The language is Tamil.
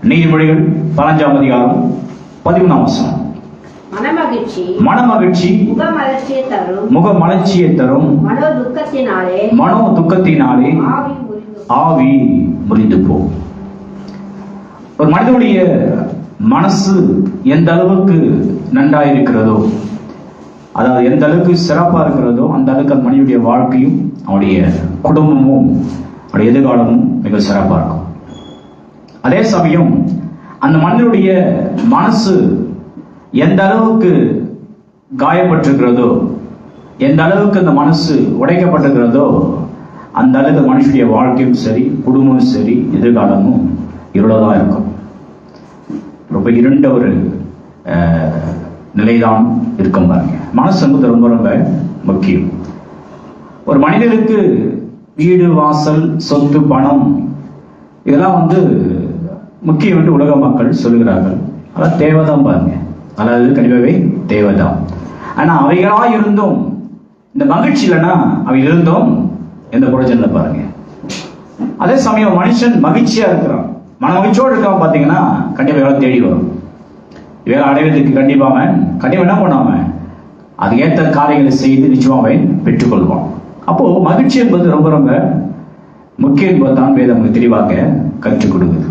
நீதிமொழிகள் 15ஆம் அதிகாரம் 13ஆம் வசனம். மனமகிழ்ச்சி முக மலர்ச்சியை தரும், மனோ துக்கத்தினாலே ஆவி முறிந்து போகும். ஒரு மனிதனுடைய மனசு எந்த அளவுக்கு நன்றாயிருக்கிறதோ, அதாவது எந்த அளவுக்கு சிறப்பா இருக்கிறதோ, அந்த அளவுக்கு அந்த மனிதனுடைய வாழ்க்கையும் அவனுடைய குடும்பமும் அவனுடைய எதிர்காலமும் மிக சிறப்பா இருக்கும். அதே சமயம் அந்த மனிதனுடைய மனசு எந்த அளவுக்கு காயப்பட்டிருக்கிறதோ, எந்த அளவுக்கு அந்த மனசு உடைக்கப்பட்டிருக்கிறதோ, அந்த அளவுக்கு மனுஷனுடைய வாழ்க்கையும் சரி, குடும்பமும் சரி, எதிர்காலமும் இருளதான் இருக்கும். ரொம்ப இருண்ட ஒரு நிலைதான் இருக்கும் பாருங்க. மனசு என்பது ரொம்ப ரொம்ப முக்கியம். ஒரு மனிதனுக்கு வீடு, வாசல், சொத்து, பணம் இதெல்லாம் முக்கியம் என்று உலக மக்கள் சொல்லுகிறார்கள். அதான் தேவைதான் பாருங்க, அதாவது கண்டிப்பாகவே தேவைதான். ஆனா அவைகளா இருந்தும் இந்த மகிழ்ச்சி இல்லைன்னா அவை இருந்தும் எந்த பிரயோஜனம் இல்லை பாருங்க. அதே சமயம் மனுஷன் மகிழ்ச்சியா இருக்கிறான், மன மகிழ்ச்சியோடு இருக்கான் பாத்தீங்கன்னா கண்டிப்பா வேலை தேடி வரும். வேலை அடைவதற்கு கண்டிப்பா என்ன பண்ணாம அது ஏற்ற காரியங்களை செய்து நிச்சயமா அவன் பெற்றுக்கொள்வான். அப்போ மகிழ்ச்சி என்பது ரொம்ப ரொம்ப முக்கியம் என்பதுதான் வேதம் தெளிவாக கற்றுக் கொடுக்குது.